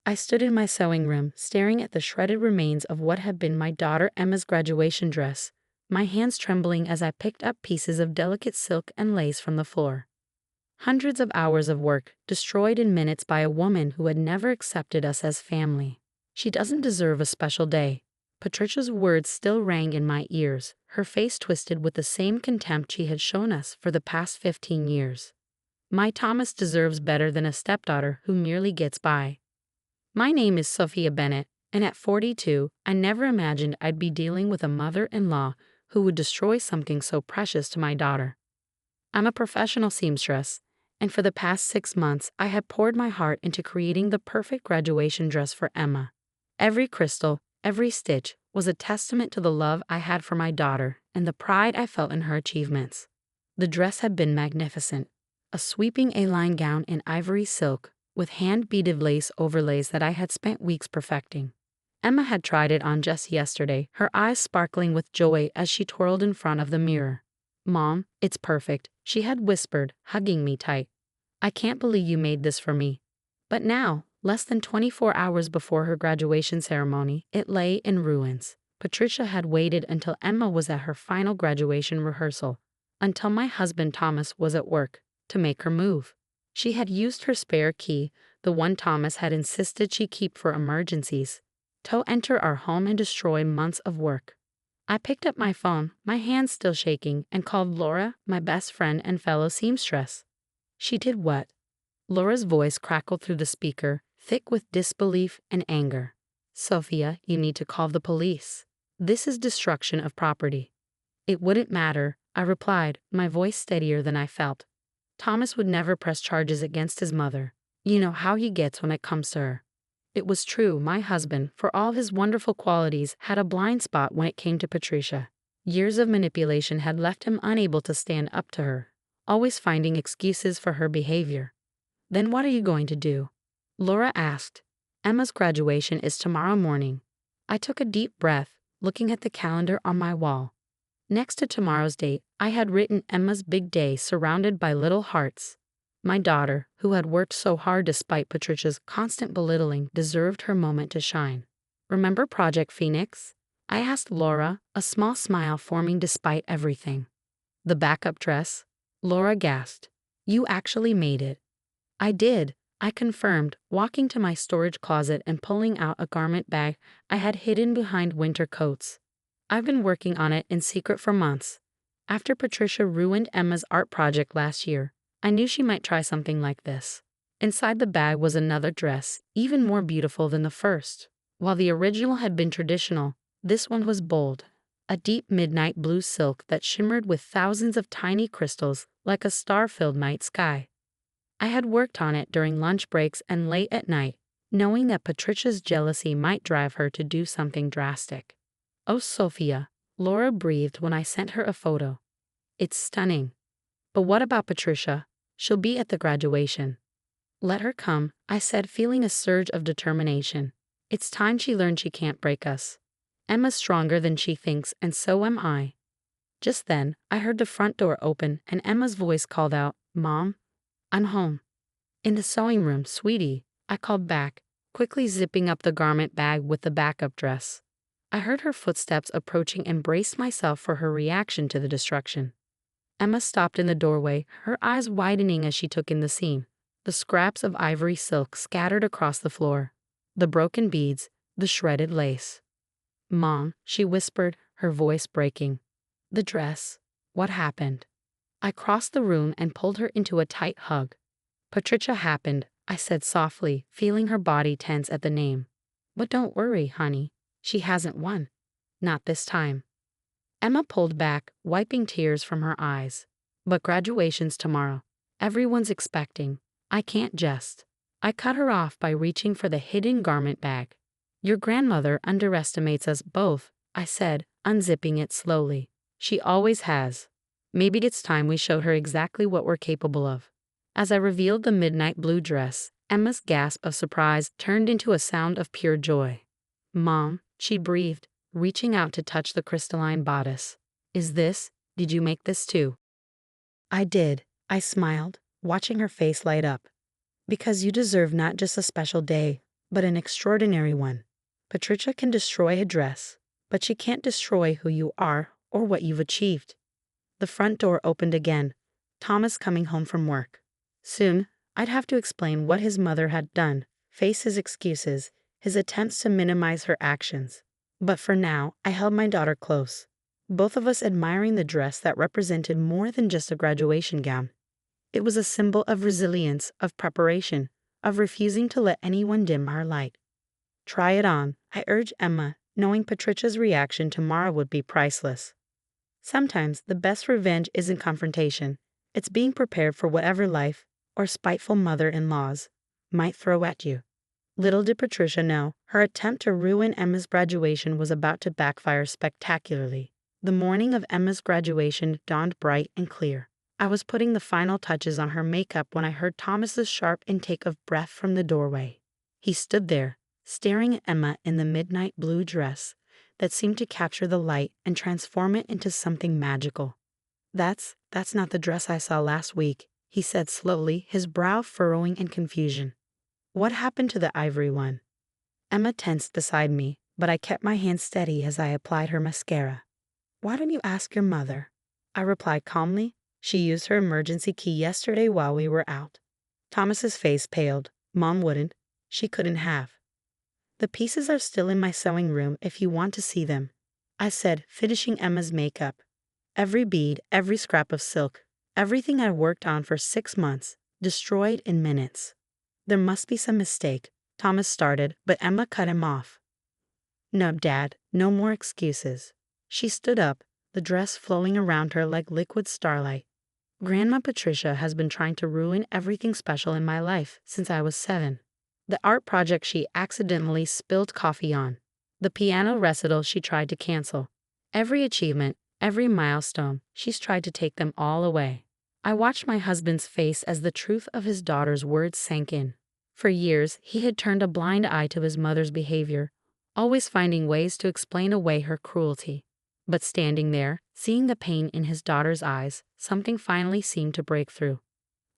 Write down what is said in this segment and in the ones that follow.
I stood in my sewing room, staring at the shredded remains of what had been my daughter Emma's graduation dress, my hands trembling as I picked up pieces of delicate silk and lace from the floor. Hundreds of hours of work, destroyed in minutes by a woman who had never accepted us as family. She doesn't deserve a special day. Patricia's words still rang in my ears, her face twisted with the same contempt she had shown us for the past 15 years. My Thomas deserves better than a stepdaughter who merely gets by. My name is Sophia Bennett, and at 42, I never imagined I'd be dealing with a mother-in-law who would destroy something so precious to my daughter. I'm a professional seamstress, and for the past 6 months I had poured my heart into creating the perfect graduation dress for Emma. Every crystal, every stitch was a testament to the love I had for my daughter and the pride I felt in her achievements. The dress had been magnificent, a sweeping A-line gown in ivory silk, with hand-beaded lace overlays that I had spent weeks perfecting. Emma had tried it on just yesterday, her eyes sparkling with joy as she twirled in front of the mirror. "Mom, it's perfect," she had whispered, hugging me tight. "I can't believe you made this for me." But now, less than 24 hours before her graduation ceremony, it lay in ruins. Patricia had waited until Emma was at her final graduation rehearsal, until my husband Thomas was at work, to make her move. She had used her spare key, the one Thomas had insisted she keep for emergencies, to enter our home and destroy months of work. I picked up my phone, my hands still shaking, and called Laura, my best friend and fellow seamstress. She did what? Laura's voice crackled through the speaker, thick with disbelief and anger. "Sophia, you need to call the police. This is destruction of property." "It wouldn't matter," I replied, my voice steadier than I felt. "Thomas would never press charges against his mother. You know how he gets when it comes to her." It was true, my husband, for all his wonderful qualities, had a blind spot when it came to Patricia. Years of manipulation had left him unable to stand up to her, always finding excuses for her behavior. "Then what are you going to do?" Laura asked. "Emma's graduation is tomorrow morning." I took a deep breath, looking at the calendar on my wall. Next to tomorrow's date, I had written Emma's big day surrounded by little hearts. My daughter, who had worked so hard despite Patricia's constant belittling, deserved her moment to shine. "Remember Project Phoenix?" I asked Laura, a small smile forming despite everything. "The backup dress?" Laura gasped. "You actually made it." "I did," I confirmed, walking to my storage closet and pulling out a garment bag I had hidden behind winter coats. "I've been working on it in secret for months. After Patricia ruined Emma's art project last year, I knew she might try something like this." Inside the bag was another dress, even more beautiful than the first. While the original had been traditional, this one was bold. A deep midnight blue silk that shimmered with thousands of tiny crystals like a star-filled night sky. I had worked on it during lunch breaks and late at night, knowing that Patricia's jealousy might drive her to do something drastic. "Oh, Sophia," Laura breathed when I sent her a photo. "It's stunning." "But what about Patricia? She'll be at the graduation." "Let her come," I said, feeling a surge of determination. "It's time she learned she can't break us. Emma's stronger than she thinks, and so am I." Just then, I heard the front door open and Emma's voice called out, "Mom, I'm home." "In the sewing room, sweetie," I called back, quickly zipping up the garment bag with the backup dress. I heard her footsteps approaching and braced myself for her reaction to the destruction. Emma stopped in the doorway, her eyes widening as she took in the scene. The scraps of ivory silk scattered across the floor, the broken beads, the shredded lace. "Mom," she whispered, her voice breaking. "The dress. What happened?" I crossed the room and pulled her into a tight hug. "Patricia happened," I said softly, feeling her body tense at the name. "But don't worry, honey. She hasn't won. Not this time." Emma pulled back, wiping tears from her eyes. "But graduation's tomorrow. Everyone's expecting. I can't jest." I cut her off by reaching for the hidden garment bag. "Your grandmother underestimates us both," I said, unzipping it slowly. "She always has. Maybe it's time we showed her exactly what we're capable of." As I revealed the midnight blue dress, Emma's gasp of surprise turned into a sound of pure joy. "Mom," she breathed, reaching out to touch the crystalline bodice. Did you make this too?" "I did," I smiled, watching her face light up. "Because you deserve not just a special day, but an extraordinary one. Patricia can destroy a dress, but she can't destroy who you are or what you've achieved. The front door opened again, Thomas coming home from work. Soon, I'd have to explain what his mother had done, face his excuses, his attempts to minimize her actions. But for now, I held my daughter close, both of us admiring the dress that represented more than just a graduation gown. It was a symbol of resilience, of preparation, of refusing to let anyone dim our light. Try it on, I urged Emma, knowing Patricia's reaction tomorrow would be priceless. Sometimes the best revenge isn't confrontation, it's being prepared for whatever life, or spiteful mother-in-laws, might throw at you. Little did Patricia know, her attempt to ruin Emma's graduation was about to backfire spectacularly. The morning of Emma's graduation dawned bright and clear. I was putting the final touches on her makeup when I heard Thomas's sharp intake of breath from the doorway. He stood there, staring at Emma in the midnight blue dress that seemed to capture the light and transform it into something magical. That's not the dress I saw last week," he said slowly, his brow furrowing in confusion. "What happened to the ivory one?" Emma tensed beside me, but I kept my hand steady as I applied her mascara. "Why don't you ask your mother?" I replied calmly. "She used her emergency key yesterday while we were out." Thomas's face paled. "Mom wouldn't. She couldn't have." "The pieces are still in my sewing room if you want to see them," I said, finishing Emma's makeup. Every bead, every scrap of silk, everything I'd worked on for 6 months, destroyed in minutes. "There must be some mistake," Thomas started, but Emma cut him off. "No, Dad, no more excuses." She stood up, the dress flowing around her like liquid starlight. "Grandma Patricia has been trying to ruin everything special in my life since I was 7. The art project she accidentally spilled coffee on. The piano recital she tried to cancel. Every achievement, every milestone, she's tried to take them all away." I watched my husband's face as the truth of his daughter's words sank in. For years, he had turned a blind eye to his mother's behavior, always finding ways to explain away her cruelty. But standing there, seeing the pain in his daughter's eyes, something finally seemed to break through.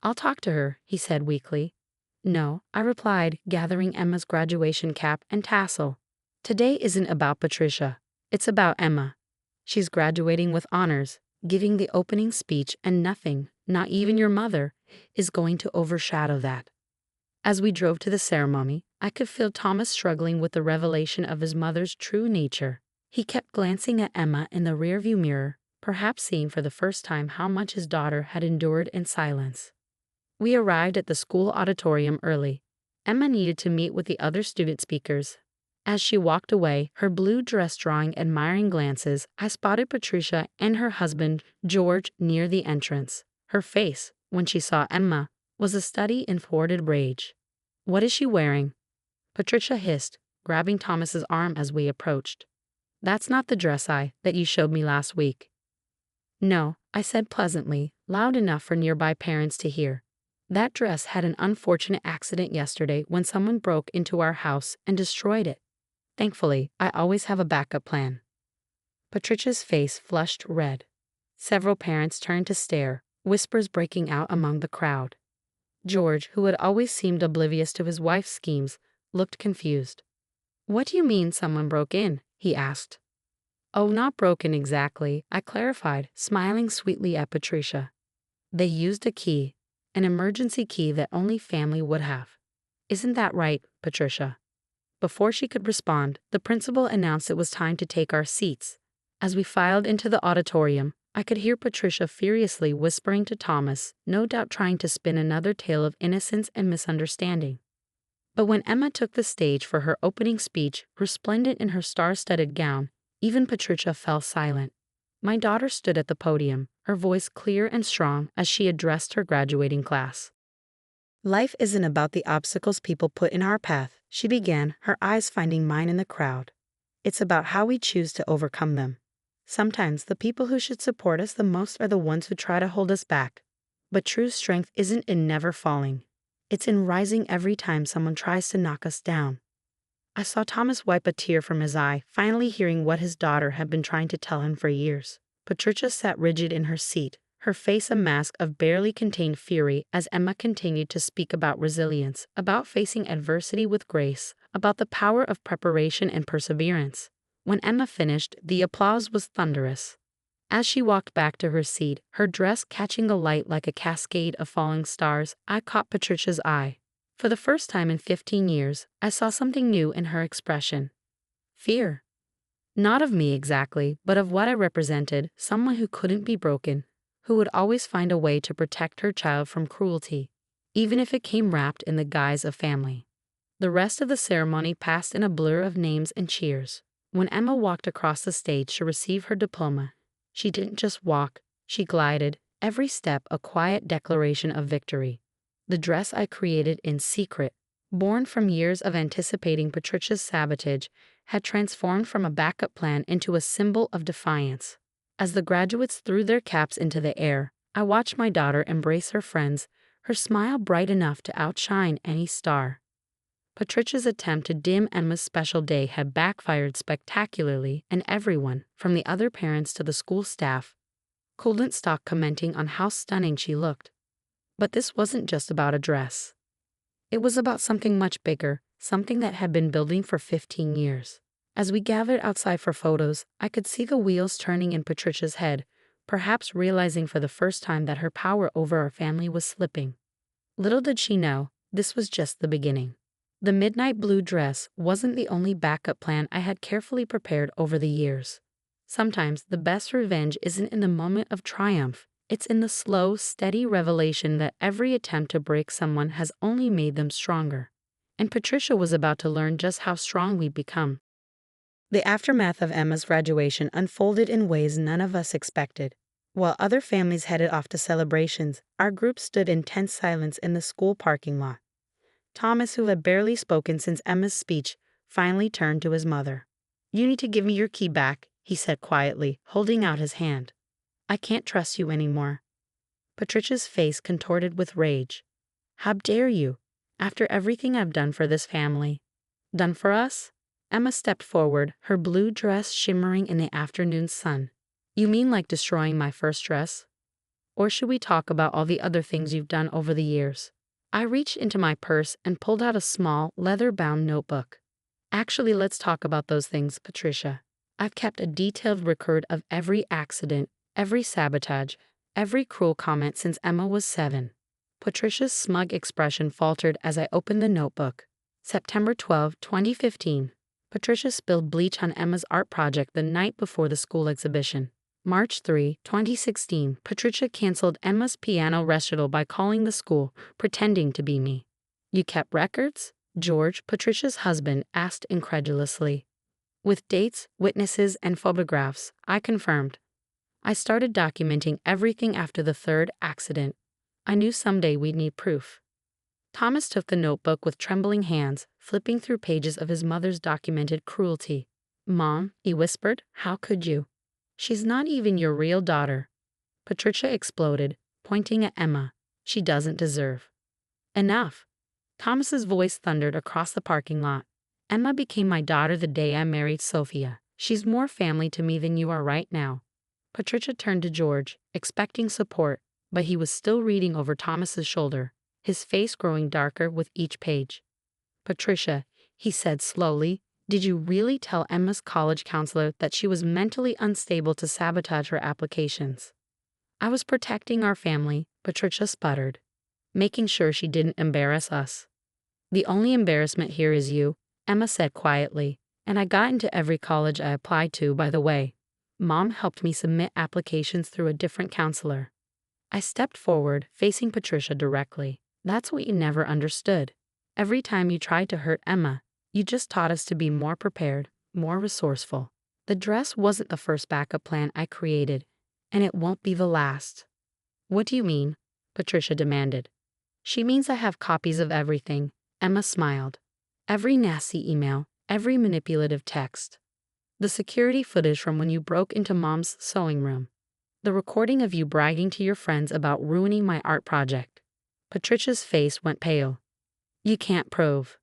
"I'll talk to her," he said weakly. "No," I replied, gathering Emma's graduation cap and tassel. "Today isn't about Patricia. It's about Emma. She's graduating with honors, giving the opening speech, and nothing, not even your mother, is going to overshadow that." As we drove to the ceremony, I could feel Thomas struggling with the revelation of his mother's true nature. He kept glancing at Emma in the rearview mirror, perhaps seeing for the first time how much his daughter had endured in silence. We arrived at the school auditorium early. Emma needed to meet with the other student speakers. As she walked away, her blue dress drawing admiring glances, I spotted Patricia and her husband, George, near the entrance. Her face, when she saw Emma, was a study in thwarted rage. "What is she wearing?" Patricia hissed, grabbing Thomas's arm as we approached. "That's not the dress that you showed me last week." "No," I said pleasantly, loud enough for nearby parents to hear. "That dress had an unfortunate accident yesterday when someone broke into our house and destroyed it. Thankfully, I always have a backup plan." Patricia's face flushed red. Several parents turned to stare, whispers breaking out among the crowd. George, who had always seemed oblivious to his wife's schemes, looked confused. "What do you mean someone broke in?" he asked. "Oh, not broken exactly," I clarified, smiling sweetly at Patricia. "They used a key, an emergency key that only family would have. Isn't that right, Patricia?" Before she could respond, the principal announced it was time to take our seats. As we filed into the auditorium, I could hear Patricia furiously whispering to Thomas, no doubt trying to spin another tale of innocence and misunderstanding. But when Emma took the stage for her opening speech, resplendent in her star-studded gown, even Patricia fell silent. My daughter stood at the podium, her voice clear and strong as she addressed her graduating class. "Life isn't about the obstacles people put in our path," she began, her eyes finding mine in the crowd. "It's about how we choose to overcome them. Sometimes the people who should support us the most are the ones who try to hold us back. But true strength isn't in never falling. It's in rising every time someone tries to knock us down." I saw Thomas wipe a tear from his eye, finally hearing what his daughter had been trying to tell him for years. Patricia sat rigid in her seat, her face a mask of barely contained fury as Emma continued to speak about resilience, about facing adversity with grace, about the power of preparation and perseverance. When Emma finished, the applause was thunderous. As she walked back to her seat, her dress catching the light like a cascade of falling stars, I caught Patricia's eye. For the first time in 15 years, I saw something new in her expression. Fear. Not of me exactly, but of what I represented, someone who couldn't be broken, who would always find a way to protect her child from cruelty, even if it came wrapped in the guise of family. The rest of the ceremony passed in a blur of names and cheers. When Emma walked across the stage to receive her diploma, she didn't just walk, she glided, every step a quiet declaration of victory. The dress I created in secret, born from years of anticipating Patricia's sabotage, had transformed from a backup plan into a symbol of defiance. As the graduates threw their caps into the air, I watched my daughter embrace her friends, her smile bright enough to outshine any star. Patricia's attempt to dim Emma's special day had backfired spectacularly, and everyone, from the other parents to the school staff, couldn't stop commenting on how stunning she looked. But this wasn't just about a dress. It was about something much bigger, something that had been building for 15 years. As we gathered outside for photos, I could see the wheels turning in Patricia's head, perhaps realizing for the first time that her power over our family was slipping. Little did she know, this was just the beginning. The midnight blue dress wasn't the only backup plan I had carefully prepared over the years. Sometimes the best revenge isn't in the moment of triumph, it's in the slow, steady revelation that every attempt to break someone has only made them stronger. And Patricia was about to learn just how strong we'd become. The aftermath of Emma's graduation unfolded in ways none of us expected. While other families headed off to celebrations, our group stood in tense silence in the school parking lot. Thomas, who had barely spoken since Emma's speech, finally turned to his mother. "You need to give me your key back," he said quietly, holding out his hand. "I can't trust you anymore." Patricia's face contorted with rage. "How dare you? After everything I've done for this family." "Done for us?" Emma stepped forward, her blue dress shimmering in the afternoon sun. "You mean like destroying my first dress? Or should we talk about all the other things you've done over the years?" I reached into my purse and pulled out a small, leather-bound notebook. "Actually, let's talk about those things, Patricia. I've kept a detailed record of every accident, every sabotage, every cruel comment since Emma was 7. Patricia's smug expression faltered as I opened the notebook. September 12, 2015. Patricia spilled bleach on Emma's art project the night before the school exhibition. March 3, 2016. Patricia canceled Emma's piano recital by calling the school, pretending to be me. "You kept records?" George, Patricia's husband, asked incredulously. With dates, witnesses, and photographs, I confirmed. I started documenting everything after the third accident. I knew someday we'd need proof. Thomas took the notebook with trembling hands, flipping through pages of his mother's documented cruelty. "Mom," he whispered, "how could you? She's not even your real daughter." Patricia exploded, pointing at Emma. "She doesn't deserve." "Enough." Thomas's voice thundered across the parking lot. "Emma became my daughter the day I married Sophia. She's more family to me than you are right now." Patricia turned to George, expecting support, but he was still reading over Thomas's shoulder, his face growing darker with each page. "Patricia," he said slowly, "did you really tell Emma's college counselor that she was mentally unstable to sabotage her applications?" "I was protecting our family," Patricia sputtered, "making sure she didn't embarrass us." "The only embarrassment here is you," Emma said quietly, "and I got into every college I applied to, by the way. Mom helped me submit applications through a different counselor." I stepped forward, facing Patricia directly. "That's what you never understood. Every time you tried to hurt Emma, you just taught us to be more prepared, more resourceful. The dress wasn't the first backup plan I created, and it won't be the last." "What do you mean?" Patricia demanded. "She means I have copies of everything," Emma smiled. "Every nasty email, every manipulative text. The security footage from when you broke into Mom's sewing room. The recording of you bragging to your friends about ruining my art project." Patricia's face went pale. "You can't prove."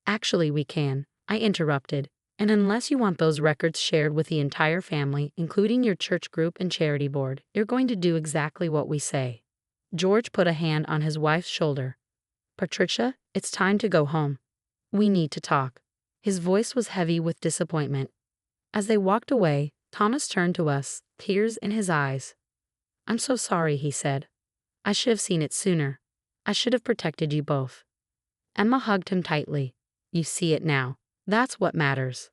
"Actually, we can," I interrupted. "And unless you want those records shared with the entire family, including your church group and charity board, you're going to do exactly what we say." George put a hand on his wife's shoulder. "Patricia, it's time to go home. We need to talk." His voice was heavy with disappointment. As they walked away, Thomas turned to us, tears in his eyes. "I'm so sorry," he said. "I should have seen it sooner. I should have protected you both." Emma hugged him tightly. "You see it now. That's what matters."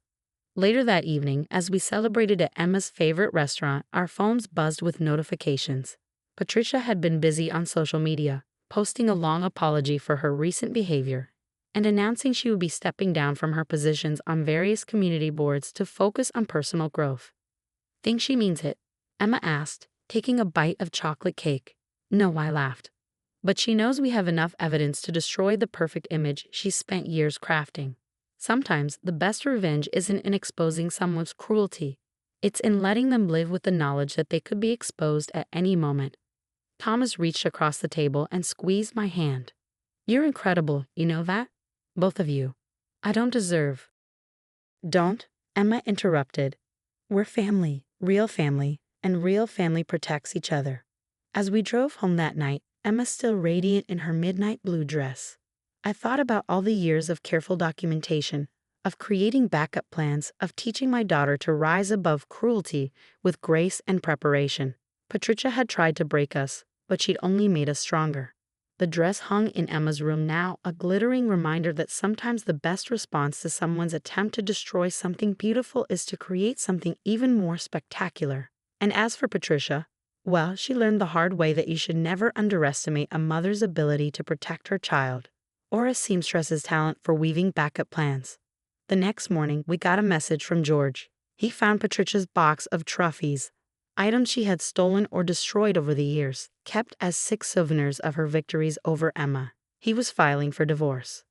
Later that evening, as we celebrated at Emma's favorite restaurant, our phones buzzed with notifications. Patricia had been busy on social media, posting a long apology for her recent behavior and announcing she would be stepping down from her positions on various community boards to focus on personal growth. "Think she means it?" Emma asked, taking a bite of chocolate cake. "No," I laughed. "But she knows we have enough evidence to destroy the perfect image she's spent years crafting." Sometimes the best revenge isn't in exposing someone's cruelty. It's in letting them live with the knowledge that they could be exposed at any moment. Thomas reached across the table and squeezed my hand. "You're incredible, you know that? Both of you. I don't deserve." "Don't," Emma interrupted. "We're family, and real family protects each other." As we drove home that night, Emma still radiant in her midnight blue dress, I thought about all the years of careful documentation, of creating backup plans, of teaching my daughter to rise above cruelty with grace and preparation. Patricia had tried to break us, but she'd only made us stronger. The dress hung in Emma's room now, a glittering reminder that sometimes the best response to someone's attempt to destroy something beautiful is to create something even more spectacular. And as for Patricia, well, she learned the hard way that you should never underestimate a mother's ability to protect her child, or a seamstress's talent for weaving backup plans. The next morning, we got a message from George. He found Patricia's box of trophies, items she had stolen or destroyed over the years, kept as 6 souvenirs of her victories over Emma. He was filing for divorce.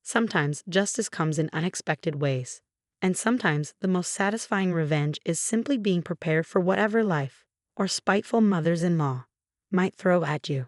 Sometimes justice comes in unexpected ways, and sometimes the most satisfying revenge is simply being prepared for whatever life or spiteful mothers-in-law might throw at you.